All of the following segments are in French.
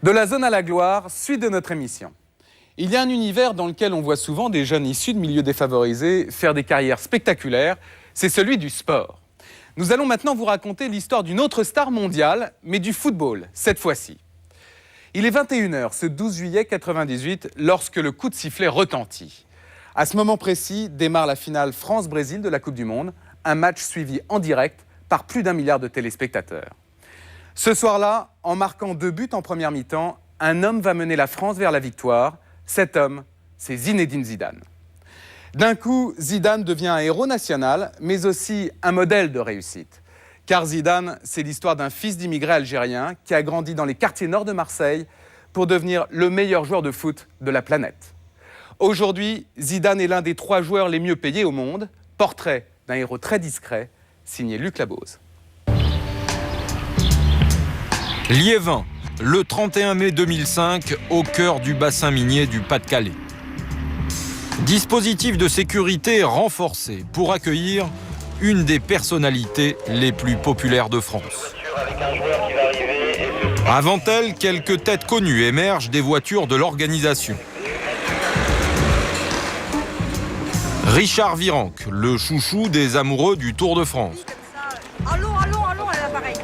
De la zone à la gloire, suite de notre émission. Il y a un univers dans lequel on voit souvent des jeunes issus de milieux défavorisés faire des carrières spectaculaires, c'est celui du sport. Nous allons maintenant vous raconter l'histoire d'une autre star mondiale, mais du football, cette fois-ci. Il est 21h ce 12 juillet 1998 lorsque le coup de sifflet retentit. À ce moment précis démarre la finale France-Brésil de la Coupe du Monde, un match suivi en direct par plus d'1 milliard de téléspectateurs. Ce soir-là, en marquant 2 buts en première mi-temps, un homme va mener la France vers la victoire. Cet homme, c'est Zinedine Zidane. D'un coup, Zidane devient un héros national, mais aussi un modèle de réussite. Car Zidane, c'est l'histoire d'un fils d'immigrés algériens qui a grandi dans les quartiers nord de Marseille pour devenir le meilleur joueur de foot de la planète. Aujourd'hui, Zidane est l'un des 3 joueurs les mieux payés au monde. Portrait d'un héros très discret, signé Luc Labose. Liévin, le 31 mai 2005, au cœur du bassin minier du Pas-de-Calais. Dispositif de sécurité renforcé pour accueillir une des personnalités les plus populaires de France. Avant elle, quelques têtes connues émergent des voitures de l'organisation. Richard Virenque, le chouchou des amoureux du Tour de France. Allons, l'appareil.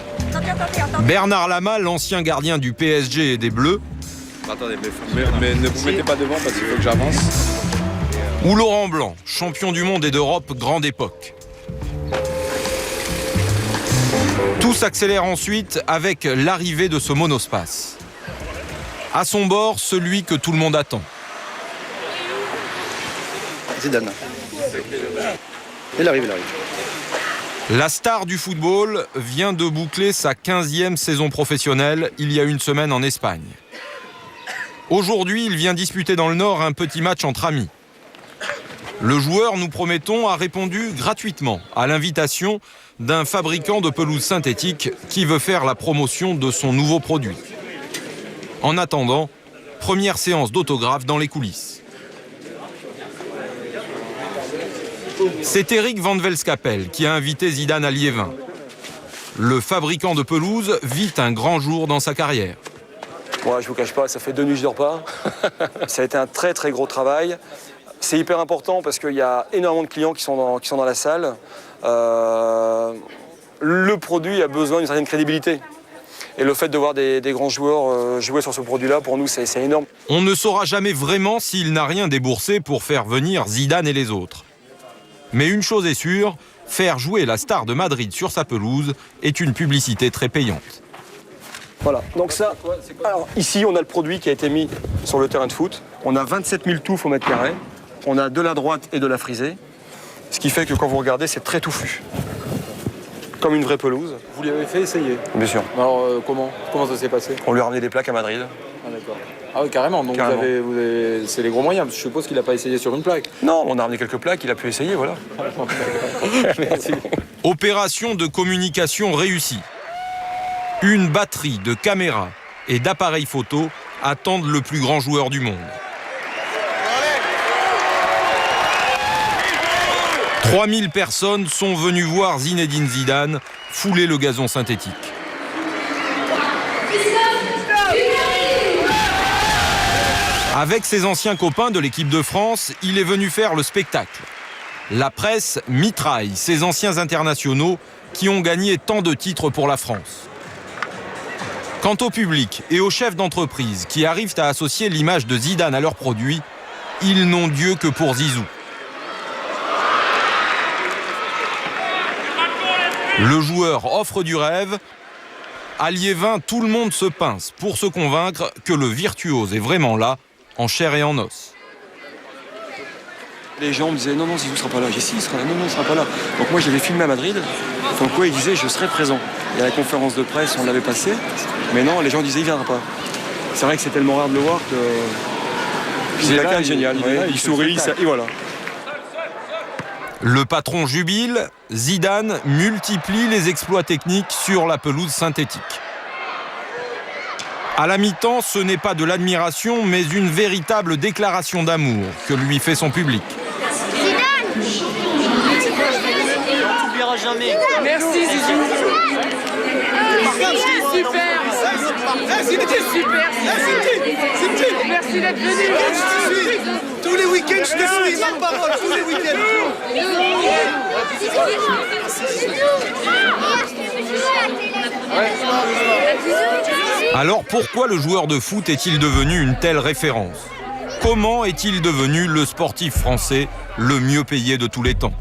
Bernard Lama, l'ancien gardien du PSG et des Bleus. Attendez, mais ne vous mettez pas devant parce qu'il faut que j'avance. Ou Laurent Blanc, champion du monde et d'Europe grande époque. Tout s'accélère ensuite avec l'arrivée de ce monospace. À son bord, celui que tout le monde attend. Zidane. Il arrive. La star du football vient de boucler sa 15e saison professionnelle il y a une semaine en Espagne. Aujourd'hui, il vient disputer dans le Nord un petit match entre amis. Le joueur, nous promettons, a répondu gratuitement à l'invitation d'un fabricant de pelouses synthétiques qui veut faire la promotion de son nouveau produit. En attendant, première séance d'autographe dans les coulisses. C'est Eric Van Velskapel qui a invité Zidane à Liévin. Le fabricant de pelouse vit un grand jour dans sa carrière. Moi, je vous cache pas, ça fait 2 nuits que je dors pas. Ça a été un très très gros travail. C'est hyper important parce qu'il y a énormément de clients qui sont dans la salle. Le produit a besoin d'une certaine crédibilité. Et le fait de voir des grands joueurs jouer sur ce produit-là, pour nous, c'est énorme. On ne saura jamais vraiment s'il n'a rien déboursé pour faire venir Zidane et les autres. Mais une chose est sûre, faire jouer la star de Madrid sur sa pelouse est une publicité très payante. Voilà, donc ça, alors ici on a le produit qui a été mis sur le terrain de foot. On a 27 000 touffes au mètre carré. On a de la droite et de la frisée. Ce qui fait que quand vous regardez, c'est très touffu. Comme une vraie pelouse. Vous lui avez fait essayer? Bien sûr. Alors comment ça s'est passé? On lui a ramené des plaques à Madrid. Ah d'accord. Ah oui, carrément. Donc carrément. c'est les gros moyens. Je suppose qu'il n'a pas essayé sur une plaque. Non, on a ramené quelques plaques, il a pu essayer, voilà. Merci. Opération de communication réussie. Une batterie de caméras et d'appareils photo attendent le plus grand joueur du monde. 3000 personnes sont venues voir Zinedine Zidane fouler le gazon synthétique. Avec ses anciens copains de l'équipe de France, il est venu faire le spectacle. La presse mitraille ses anciens internationaux qui ont gagné tant de titres pour la France. Quant au public et aux chefs d'entreprise qui arrivent à associer l'image de Zidane à leurs produits, ils n'ont Dieu que pour Zizou. Le joueur offre du rêve. À Liévin, tout le monde se pince pour se convaincre que le virtuose est vraiment là, en chair et en os. Les gens me disaient non, Zizou ne sera pas là. J'ai dit si, il sera là. Non, il ne sera pas là. Donc moi, je l'avais filmé à Madrid. Donc quoi, il disait je serai présent. Il y a la conférence de presse, on l'avait passée. Mais non, les gens disaient il ne viendra pas. C'est vrai que c'est tellement rare de le voir que. C'est là, génial. Il sourit, et voilà. Le patron jubile, Zidane multiplie les exploits techniques sur la pelouse synthétique. À la mi-temps, ce n'est pas de l'admiration, mais une véritable déclaration d'amour que lui fait son public. Zidane! On t'oubliera jamais. Merci Zizou! Super! Merci d'être venu. Tous les week-ends, je te suis, sans parole, tous les week-ends. Alors pourquoi le joueur de foot est-il devenu une telle référence? Comment est-il devenu le sportif français le mieux payé de tous les temps?